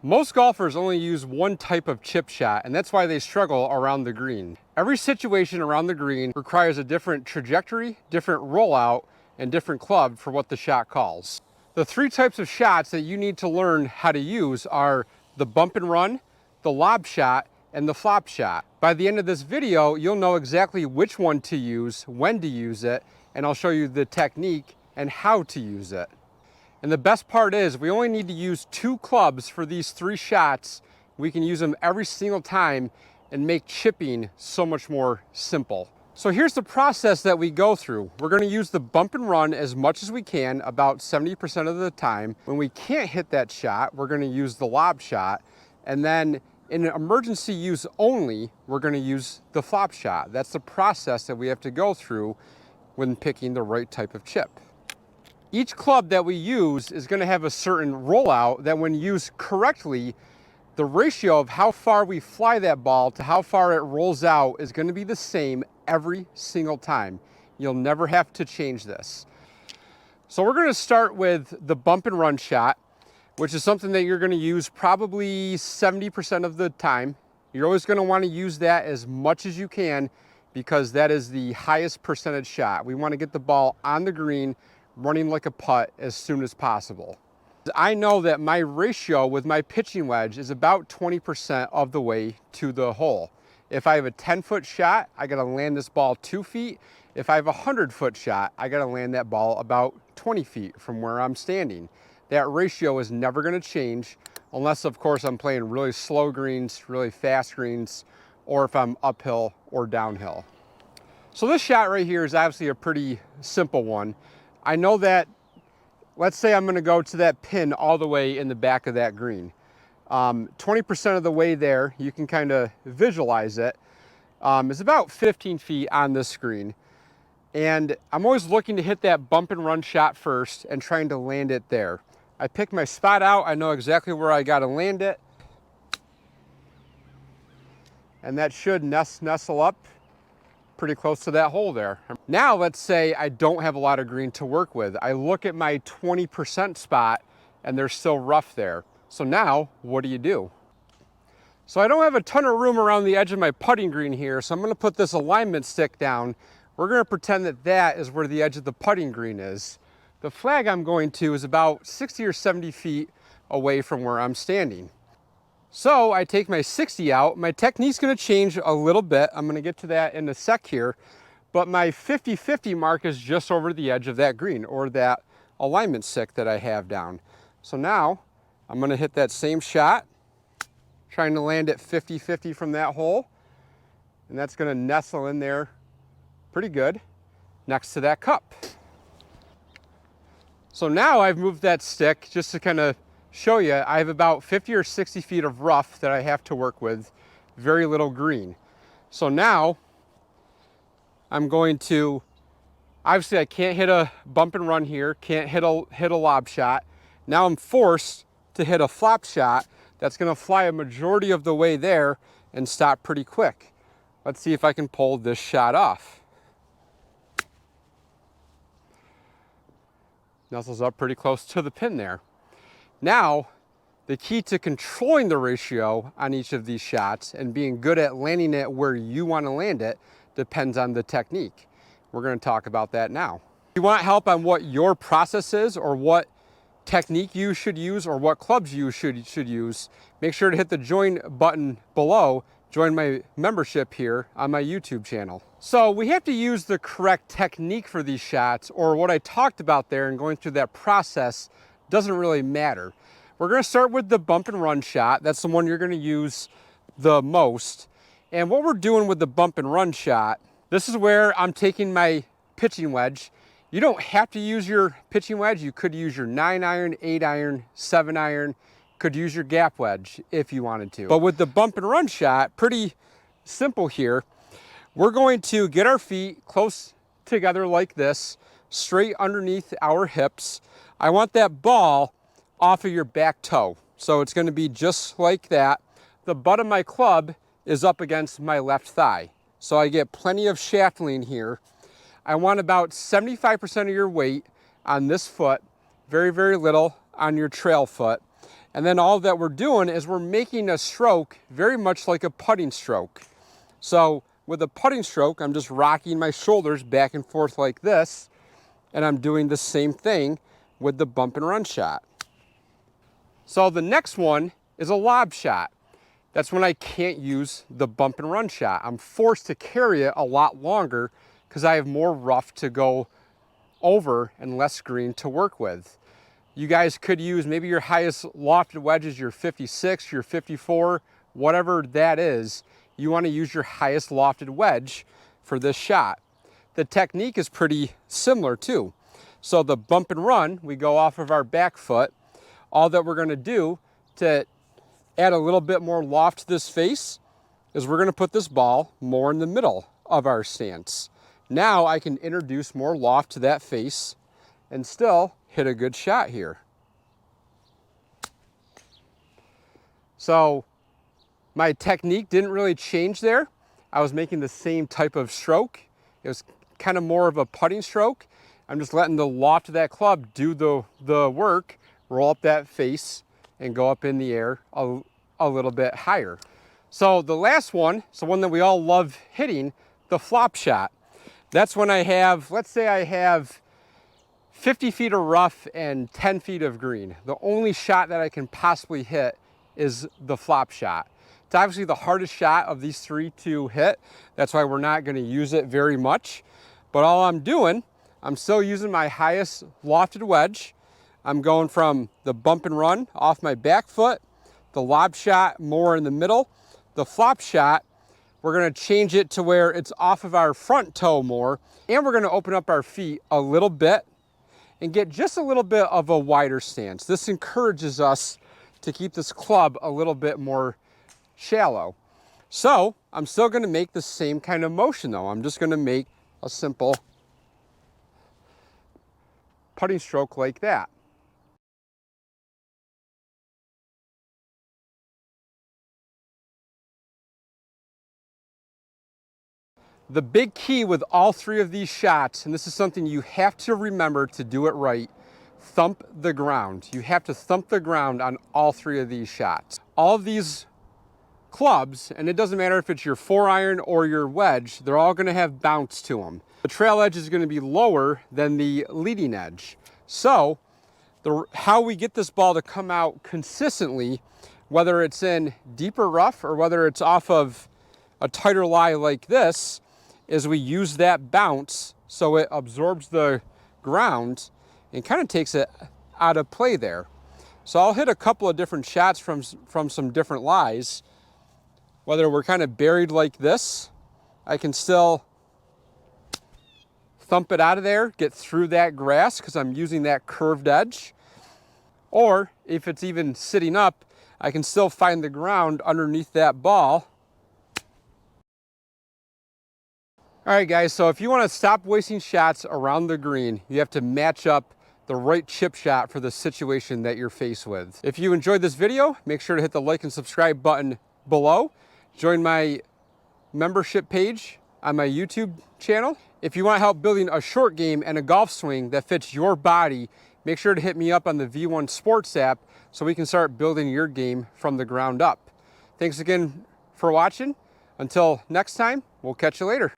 Most golfers only use one type of chip shot, and that's why they struggle around the green. Every situation around the green requires a different trajectory, different rollout, and different club for what the shot calls. The three types of shots that you need to learn how to use are the bump and run, the lob shot, and the flop shot. By the end of this video, you'll know exactly which one to use, when to use it, and I'll show you the technique and how to use it. And the best part is we only need to use 2 clubs for these 3 shots. We can use them every single time and make chipping so much more simple. So here's the process that we go through. We're going to use the bump and run as much as we can, about 70% of the time. When we can't hit that shot, we're going to use the lob shot. And then in emergency use only, we're going to use the flop shot. That's the process that we have to go through when picking the right type of chip. Each club that we use is going to have a certain rollout that when used correctly, the ratio of how far we fly that ball to how far it rolls out is going to be the same every single time. You'll never have to change this. So we're going to start with the bump and run shot, which is something that you're going to use probably 70% of the time. You're always going to want to use that as much as you can because that is the highest percentage shot. We want to get the ball on the green running like a putt as soon as possible. I know that my ratio with my pitching wedge is about 20% of the way to the hole. If I have a 10-foot shot, I gotta land this ball 2 feet. If I have a 100-foot shot, I gotta land that ball about 20 feet from where I'm standing. That ratio is never gonna change unless, of course, I'm playing really slow greens, really fast greens, or if I'm uphill or downhill. So this shot right here is obviously a pretty simple one. I know that, let's say I'm gonna go to that pin all the way in the back of that green. 20% of the way there, you can kind of visualize it, is about 15 feet on this screen. And I'm always looking to hit that bump and run shot first and trying to land it there. I pick my spot out, I know exactly where I gotta land it. And that should nestle up pretty close to that hole there. Now let's say I don't have a lot of green to work with. I look at my 20% spot and there's still rough there. So now what do? So I don't have a ton of room around the edge of my putting green here, so I'm going to put this alignment stick down. We're going to pretend that that is where the edge of the putting green is. The flag I'm going to is about 60 or 70 feet away from where I'm standing. So I take my 60 out. My technique's going to change a little bit. I'm going to get to that in a sec here. But my 50-50 mark is just over the edge of that green, or that alignment stick that I have down. So now I'm going to hit that same shot, trying to land it 50-50 from that hole. And that's going to nestle in there pretty good next to that cup. So now I've moved that stick just to kind of show you. I have about 50 or 60 feet of rough that I have to work with, very little green. So now I'm going to, obviously I can't hit a bump and run here, can't hit a lob shot. Now I'm forced to hit a flop shot that's going to fly a majority of the way there and stop pretty quick. Let's see if I can pull this shot off. Nestles up pretty close to the pin there. Now, the key to controlling the ratio on each of these shots and being good at landing it where you want to land it depends on the technique. We're going to talk about that now. If you want help on what your process is, or what technique you should use, or what clubs you should use, make sure to hit the join button below. Join my membership here on my YouTube channel. So we have to use the correct technique for these shots, or what I talked about there and going through that process doesn't really matter. We're going to start with the bump and run shot. That's the one you're going to use the most. And what we're doing with the bump and run shot, this is where I'm taking my pitching wedge. You don't have to use your pitching wedge. You could use your 9-iron, 8-iron, 7-iron, could use your gap wedge if you wanted to. But with the bump and run shot, pretty simple here. We're going to get our feet close together like this, straight underneath our hips. I want that ball off of your back toe. So it's going to be just like that. The butt of my club is up against my left thigh. So I get plenty of shaft lean here. I want about 75% of your weight on this foot, very, very little on your trail foot. And then all that we're doing is we're making a stroke very much like a putting stroke. So with a putting stroke, I'm just rocking my shoulders back and forth like this, and I'm doing the same thing with the bump and run shot. So the next one is a lob shot. That's when I can't use the bump and run shot. I'm forced to carry it a lot longer because I have more rough to go over and less green to work with. You guys could use maybe your highest lofted wedges, your 56, your 54, whatever that is. You want to use your highest lofted wedge for this shot. The technique is pretty similar too. So the bump and run, we go off of our back foot. All that we're going to do to add a little bit more loft to this face is we're going to put this ball more in the middle of our stance. Now I can introduce more loft to that face and still hit a good shot here. So my technique didn't really change there. I was making the same type of stroke. It was kind of more of a putting stroke. I'm just letting the loft of that club do the work, roll up that face, and go up in the air a little bit higher. So the last one, so one that we all love hitting, the flop shot. That's when I have, let's say I have 50 feet of rough and 10 feet of green. The only shot that I can possibly hit is the flop shot. It's obviously the hardest shot of these three to hit. That's why we're not going to use it very much. But all I'm doing, I'm still using my highest lofted wedge. I'm going from the bump and run off my back foot, the lob shot more in the middle, the flop shot, we're going to change it to where it's off of our front toe more, and we're going to open up our feet a little bit and get just a little bit of a wider stance. This encourages us to keep this club a little bit more shallow. So I'm still going to make the same kind of motion though. I'm just going to make a simple putting stroke like that. The big key with all three of these shots, and this is something you have to remember to do it right, thump the ground. You have to thump the ground on all three of these shots. All of these clubs, and it doesn't matter if it's your 4-iron or your wedge, they're all going to have bounce to them. The trail edge is going to be lower than the leading edge. So how we get this ball to come out consistently, whether it's in deeper rough or whether it's off of a tighter lie like this, is we use that bounce so it absorbs the ground and kind of takes it out of play there. So I'll hit a couple of different shots from some different lies. Whether we're kind of buried like this, I can still thump it out of there, get through that grass because I'm using that curved edge. Or if it's even sitting up, I can still find the ground underneath that ball. All right, guys, so if you want to stop wasting shots around the green, you have to match up the right chip shot for the situation that you're faced with. If you enjoyed this video, make sure to hit the like and subscribe button below. Join my membership page on my YouTube channel. If you want help building a short game and a golf swing that fits your body, make sure to hit me up on the V1 Sports app so we can start building your game from the ground up. Thanks again for watching. Until next time, we'll catch you later.